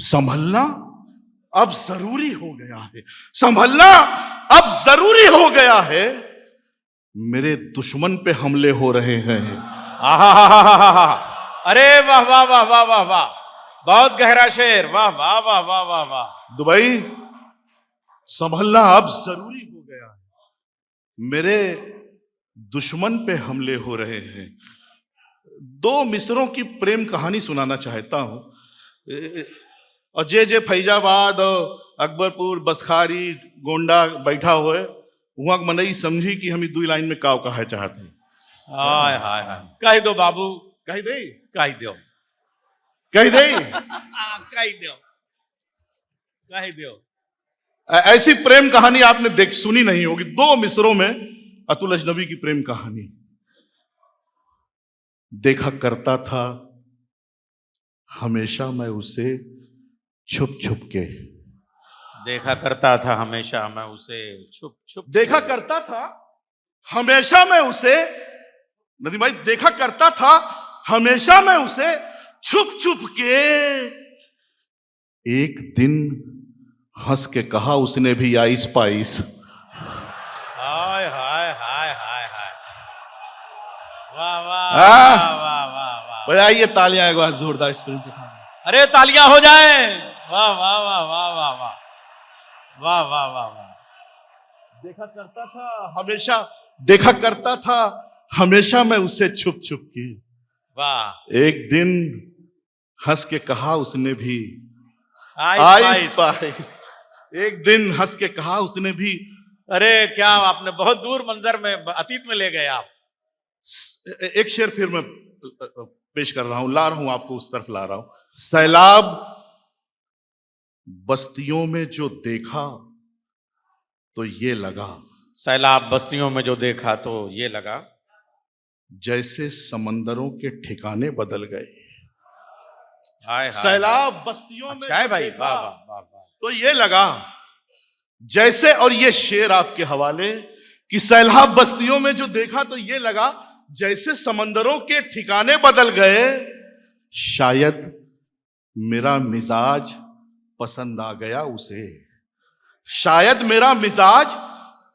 संभलना अब जरूरी हो गया है, संभलना अब जरूरी हो गया है, मेरे दुश्मन पे हमले हो रहे हैं। आहा, अरे वाह वाह वाह वाह वाह वाह, बहुत गहरा शेर, वाह वाह वाह वाह वाह वाह। दुबई, संभलना अब जरूरी हो गया है, मेरे दुश्मन पे हमले हो रहे हैं। दो मिस्रों की प्रेम कहानी सुनाना चाहता हूं। और जे फैजाबाद अकबरपुर बसखारी गोंडा बैठा हुए वहां मनई समझी कि हम दू लाइन में काव कहा चाहते हैं। हाय हाय हाय, कह दो बाबू, कह दे, कह दो, कह दे, कह दो, कह दो। ऐसी प्रेम कहानी आपने सुनी नहीं होगी। दो मिस्रों में अतुल अजनबी की प्रेम कहानी। देखा करता था हमेशा मैं उसे छुप छुप के, देखा करता था हमेशा मैं उसे छुप छुप, देखा करता था हमेशा मैं उसे, नदीम भाई, देखा करता था हमेशा मैं उसे छुप छुप के। एक दिन हंस के कहा उसने भी आइस पाइस। हाय हाय हाय हाय हाय, वाह वाह वाह वाह वाह वाह। बजाइए तालियां एक बार जोरदार इस फिल्म के सामने। अरे तालियां हो जाए, वाह वाह वाह वाह वाह वाह वाह वाह वाह वाह। देखा करता था हमेशा, देखा करता था हमेशा मैं उसे छुप छुप के। वाह। एक दिन हंस के कहा उसने भी आइस पाइस। एक दिन हंस के कहा उसने भी। अरे क्या आपने बहुत दूर मंजर में, अतीत में ले गए आप। एक शेर फिर मैं पेश कर रहा हूं, ला रहा हूं आपको उस तरफ ला रहा हूं। सैलाब बस्तियों में जो देखा तो ये लगा, सैलाब बस्तियों में जो देखा तो ये लगा, जैसे समंदरों के ठिकाने बदल गए। हाय हाय, सैलाब बस्तियों में अच्छा है जो भाई, देखा वाह वाह वाह वाह। तो ये लगा जैसे, और ये शेर आपके हवाले, कि सैलाब बस्तियों में जो देखा तो ये लगा जैसे समंदरों के ठिकाने बदल गए। शायद मेरा मिजाज पसंद आ गया उसे, शायद मेरा मिजाज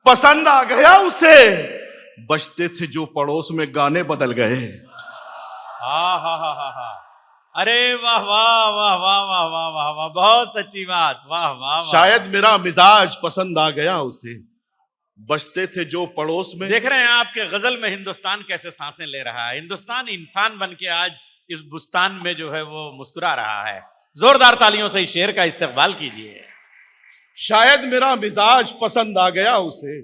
पसंद आ गया उसे, बजते थे जो पड़ोस में गाने बदल गए। हा हा हा हा हा, अरे वाह वाह वाह वाह वाह वाह वाह वाह, बहुत सच्ची बात, वाह वाह। शायद मेरा मिजाज पसंद आ गया उसे, बजते थे जो पड़ोस में। देख रहे हैं आपके गजल में हिंदुस्तान कैसे सांसें ले रहा है। हिंदुस्तान इंसान बन के आज इस बुस्तान में जो है वो मुस्कुरा रहा है। जोरदार तालियों से इस शेर का इस्तेकबाल कीजिए। शायद मेरा मिजाज पसंद आ गया उसे,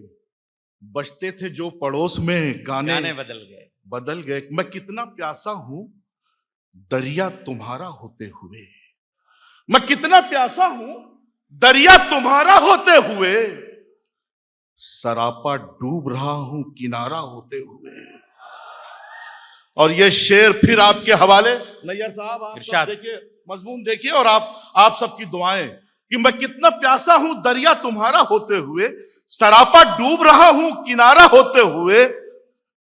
बजते थे जो पड़ोस में गाने बदल गए। मैं कितना प्यासा हूं दरिया तुम्हारा होते हुए, मैं कितना प्यासा हूं दरिया तुम्हारा होते हुए, सरापा डूब रहा हूं किनारा होते हुए। और ये शेर फिर आपके हवाले, नैयर साहब आप सब देखिए, मजमून देखिए, और आप सबकी दुआएं, कि मैं कितना प्यासा हूं दरिया तुम्हारा होते हुए, सरापा डूब रहा हूं किनारा होते हुए।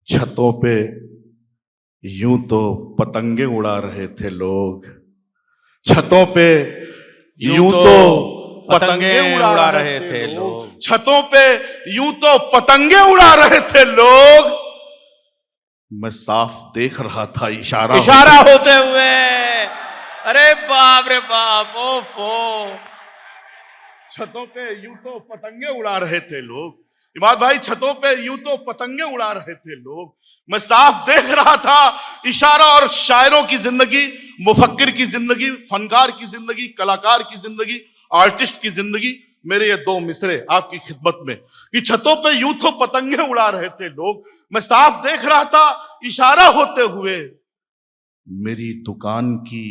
छतों पे यूं तो पतंगे उड़ा रहे थे लोग, छतों पे यूं तो पतंगे उड़ा रहे थे लोग, छतों पे यूं तो पतंगे उड़ा रहे थे लोग। मैं साफ देख रहा था इशारा होते हुए। अरे बाप रे बाप, ओफो। छतों पे यूं तो पतंगे उड़ा रहे थे लोग, इमाद भाई, छतों पे यूं तो पतंगे उड़ा रहे थे लोग। मैं साफ देख रहा था इशारा। और शायरों की जिंदगी, मुफक्किर की जिंदगी, फनकार की जिंदगी, कलाकार की जिंदगी, आर्टिस्ट की जिंदगी, मेरे ये दो मिसरे आपकी खिदमत में, कि छतों पे यूं तो पतंगे उड़ा रहे थे लोग, मैं साफ देख रहा था इशारा होते हुए। मेरी दुकान की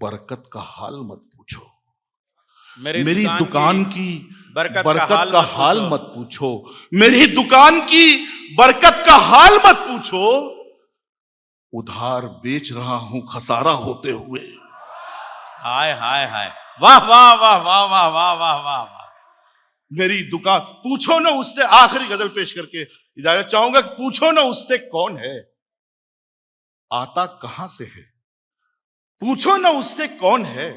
बरकत का हाल मत पूछो, मेरी दुकान की बरकत का हाल मत पूछो, मेरी दुकान की बरकत का हाल मत पूछो। उधार बेच रहा हूं खसारा होते हुए। हाय हाय हाय, वाह वाह वाह वाह वाह वाह वाह वाह वाह। मेरी दुकान, पूछो ना उससे, आखिरी गजल पेश करके इजाजत चाहूंगा, पूछो ना उससे कौन है, आता कहां से है, पूछो न उससे कौन है,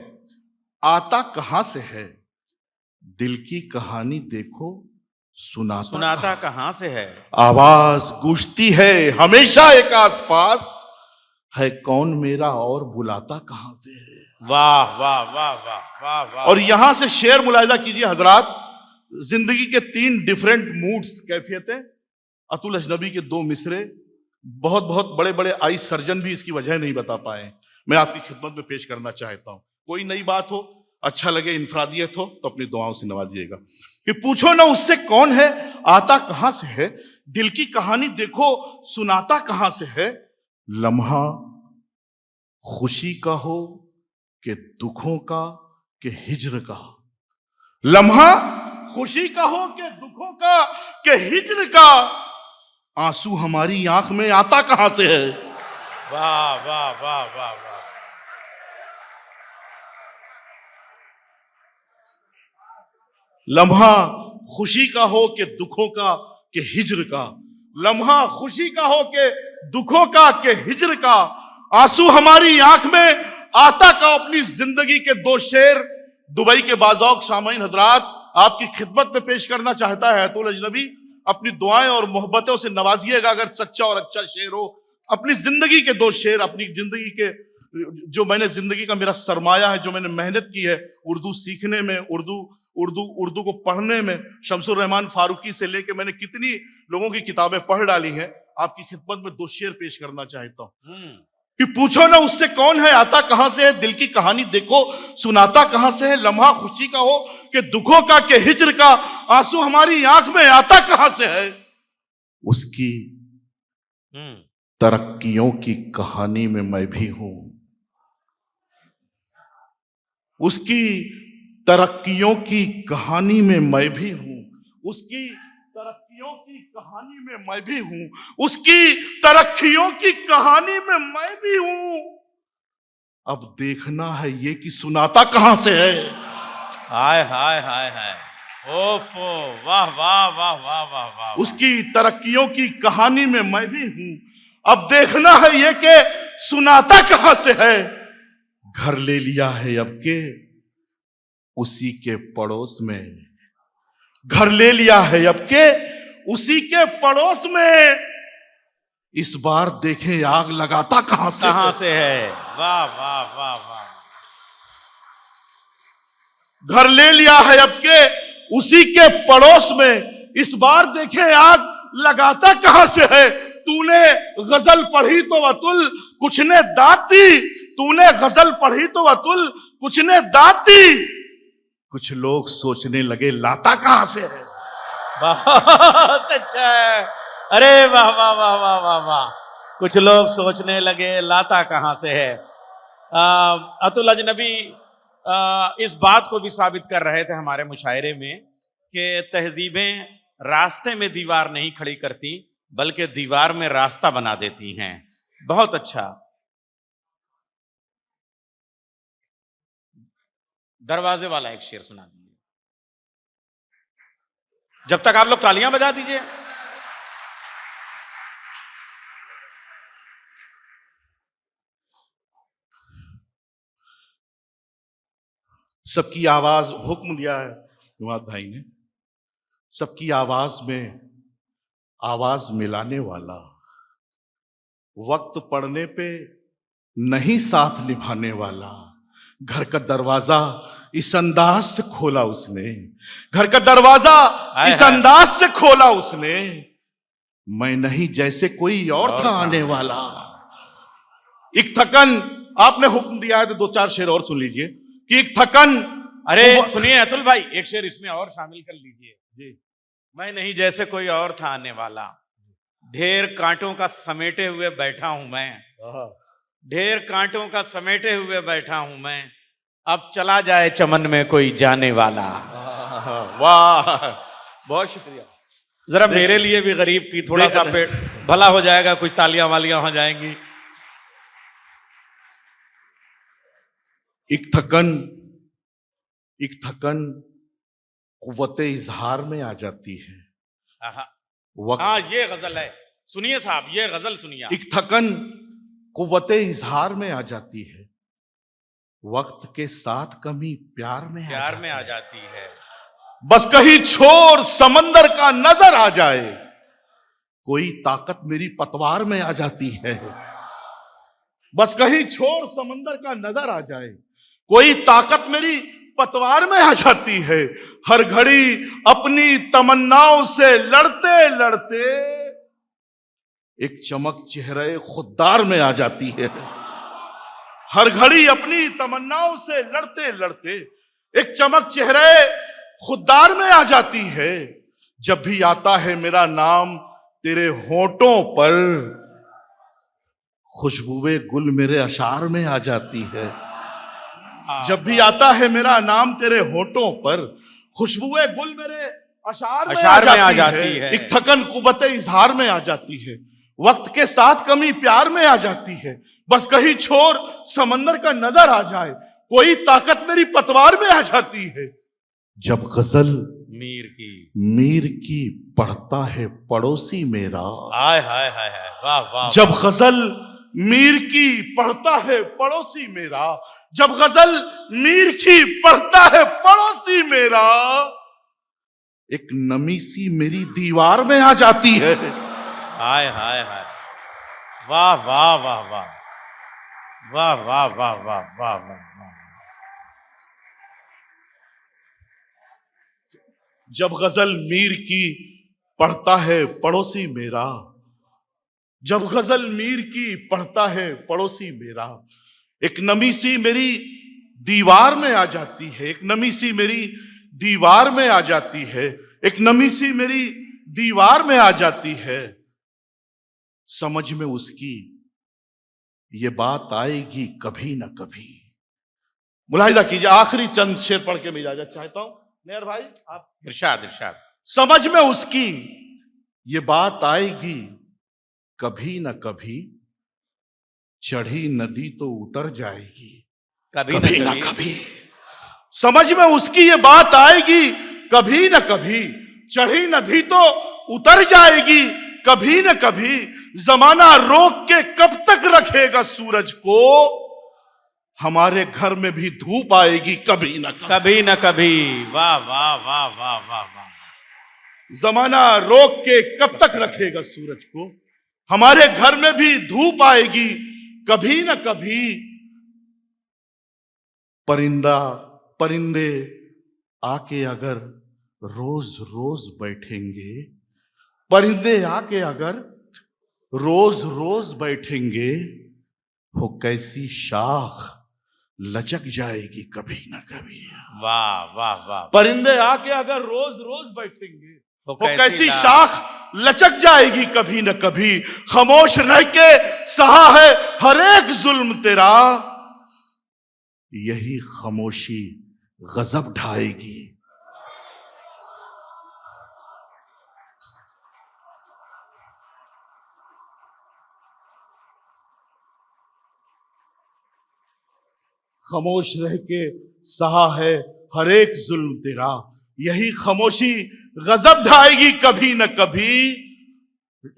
आता कहां से है, दिल की कहानी देखो सुनाता कहां से है। आवाज गूंजती है हमेशा एक आसपास, है कौन मेरा और बुलाता कहां से है। वाह वाह वाह वाह वाह वाह। और यहां से शेर मुलाहिजा कीजिए हजरात, जिंदगी के 3 डिफरेंट मूड्स, कैफियतें। अतुल अजनबी के 2 मिसरे, बहुत बहुत बड़े बड़े आई सर्जन भी इसकी वजह नहीं बता पाए, मैं आपकी खिदमत में पेश करना चाहता हूं। कोई नई बात हो, अच्छा लगे, इंफरादियत हो तो अपनी दुआओं से नवाजिएगा। कि पूछो ना उससे कौन है, आता कहां से है, दिल की कहानी देखो सुनाता कहां से है। लम्हा खुशी का हो कि दुखों का कि हिज्र का, लम्हा खुशी का हो कि दुखों का कि हिज्र का, आंसू हमारी आंख में आता कहां से है। वाह वाह वाह वाह वाह। लम्हा खुशी का हो कि दुखों का कि हिज्र का, लम्हा खुशी का हो कि दुखों का कि हिज्र का, आंसू हमारी आंख में आता का। अपनी जिंदगी के 2 शेर दुबई के बाज़ौक सामाईन हजरात आपकी खिदमत में पेश करना चाहता है अतुल अजनबी। अपनी दुआएं और मोहब्बतों से नवाजिएगा अगर सच्चा और अच्छा शेर हो। अपनी जिंदगी के 2 शेर, अपनी जिंदगी के, जो मैंने जिंदगी का मेरा सरमाया है, जो मैंने मेहनत की है उर्दू सीखने में, उर्दू को पढ़ने में, शमसुर रहमान फारूकी से लेके मैंने कितनी लोगों की किताबें पढ़ डाली हैं, आपकी खिदमत में 2 शेर पेश करना चाहता हूं। कि पूछो ना उससे कौन है, आता कहां से है, दिल की कहानी देखो सुनाता कहां से है। लम्हा खुशी का हो कि दुखों का कि हिज्र का, आंसू हमारी आंख में आता कहां से है। उसकी तरक्कियों की कहानी में मैं भी हूं, उसकी तरक्कियों की कहानी में मैं भी हूं, उसकी तरक्कियों की कहानी में मैं भी हूं, उसकी तरक्कियों की कहानी में मैं भी हूं। अब देखना है ये कि सुनाता कहां से है। हाय हाय हाय हाय, ओफो, वाह वाह वाह वाह वाह वाह। उसकी तरक्कियों की कहानी में मैं भी हूं, अब देखना है ये कि सुनाता कहां से है। घर ले लिया है अब के उसी के पड़ोस में, घर ले लिया है अब के उसी के पड़ोस में, इस बार देखें आग लगाता कहां से है। वाह वाह वाह वाह। घर ले लिया है अब के उसी के पड़ोस में, इस बार देखें आग लगाता कहां से है। तूने गजल पढ़ी तो अतुल कुछ ने दाती, तूने गजल पढ़ी तो अतुल कुछ ने दाती, कुछ लोग सोचने लगे लाता कहां से है। बहुत अच्छा है, अरे वाह वाह वाह वाह वाह वाह। कुछ लोग सोचने लगे लाता कहां से है। अतुल अजनबी इस बात को भी साबित कर रहे थे हमारे मुशायरे में कि तहजीबें रास्ते में दीवार नहीं खड़ी करती बल्कि दीवार में रास्ता बना देती हैं। बहुत अच्छा। दरवाजे वाला एक शेर सुना दीजिए, जब तक आप लोग तालियां बजा दीजिए। सबकी आवाज, हुक्म दिया है जमात भाई ने, सबकी आवाज में आवाज मिलाने वाला, वक्त पड़ने पे नहीं साथ निभाने वाला, घर का दरवाजा इस अंदाज से खोला उसने, घर का दरवाजा इस अंदाज से खोला उसने, मैं नहीं जैसे कोई और था आने वाला। एक थकन, आपने हुक्म दिया है तो 2-4 शेर और सुन लीजिए कि एक थकन। अरे सुनिए अतुल भाई, एक शेर इसमें और शामिल कर लीजिए जी। मैं नहीं जैसे कोई और था आने वाला, ढेर कांटों का समेटे हुए बैठा हूं मैं, ढेर कांटों का समेटे हुए बैठा हूं मैं, अब चला जाए चमन में कोई जाने वाला। वाह, बहुत शुक्रिया। जरा मेरे लिए भी गरीब की थोड़ा सा पेट भला हो जाएगा, कुछ तालियां वालियां हो जाएंगी। एक थकन कुव्वते इजहार में आ जाती है। हाँ ये गजल है, सुनिए साहब, ये गजल सुनिए। एक थकन कुव्वते इजहार में आ जाती है, वक्त के साथ कमी प्यार में प्यार में आ जाती है। बस कहीं छोर समंदर का नजर आ जाए, कोई ताकत मेरी पतवार में आ जाती है। बस कहीं छोर समंदर का नजर आ जाए, कोई ताकत मेरी पतवार में आ जाती है। हर घड़ी अपनी तमन्नाओं से लड़ते लड़ते एक चमक चेहरे खुददार में आ जाती है। हर घड़ी अपनी तमन्नाओं से लड़ते लड़ते एक चमक चेहरे खुददार में आ जाती है। जब भी आता है मेरा नाम तेरे होठों पर, खुशबुए गुल मेरे अशार में आ जाती है। जब भी आता है मेरा नाम तेरे होठों पर, खुशबुए गुल मेरे अशार में आ जाती है। एक थकन कुबते इजहार में आ जाती है। वक्त के साथ कमी प्यार में आ जाती है। बस कहीं छोर समंदर का नजर आ जाए, कोई ताकत मेरी पतवार में आ जाती है। जब गजल मीर की पढ़ता है पड़ोसी मेरा, हाय हाय हाय हाय, वाह वाह। जब गजल मीर की पढ़ता है पड़ोसी मेरा, जब गजल मीर की पढ़ता है पड़ोसी मेरा, एक नमी सी मेरी दीवार में आ जाती है। हाय हाय हाय, वाह वाह वाह वाह वाह वाह वाह वाह वाह वाह। जब गजल मीर की पढ़ता है पड़ोसी मेरा, जब गजल मीर की पढ़ता है पड़ोसी मेरा, एक नमी सी मेरी दीवार में आ जाती है। एक नमी सी मेरी दीवार में आ जाती है। एक नमी सी मेरी दीवार में आ जाती है। समझ में उसकी ये बात आएगी कभी ना कभी। मुलाहिजा कीजिए, आखिरी चंद शेर पढ़ के मैं इजाजत चाहता हूं। नेहर भाई आप इरशाद इरशाद। समझ में उसकी ये बात आएगी कभी ना कभी, चढ़ी नदी तो उतर जाएगी कभी ना कभी। समझ में उसकी ये बात आएगी कभी ना कभी, चढ़ी नदी तो उतर जाएगी कभी न कभी। जमाना रोक के कब तक रखेगा सूरज को, हमारे घर में भी धूप आएगी कभी न कभी। कभी न कभी, वाह वाह वाह वाह वाह वाह। जमाना रोक के कब तक रखेगा सूरज को, हमारे घर में भी धूप आएगी कभी न कभी। परिंदे आके अगर रोज रोज बैठेंगे, परिंदे आके अगर रोज रोज बैठेंगे, वो कैसी शाख लचक जाएगी कभी ना कभी। वाह वाह वाह। परिंदे आके अगर रोज रोज बैठेंगे, वो कैसी शाख लचक जाएगी कभी न कभी। खामोश रह के सहा है हर एक जुल्म तेरा, यही खामोशी गजब ढाएगी। खामोश रह के सहा है हर एक जुल्म तेरा, यही खामोशी गजब ढाएगी कभी न कभी।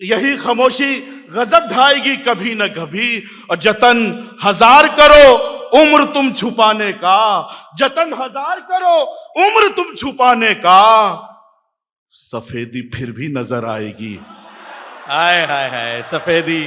यही खामोशी गजब ढाएगी कभी न कभी। और जतन हजार करो उम्र तुम छुपाने का, जतन हजार करो उम्र तुम छुपाने का, सफेदी फिर भी नजर आएगी। हाय हाय हाय, सफेदी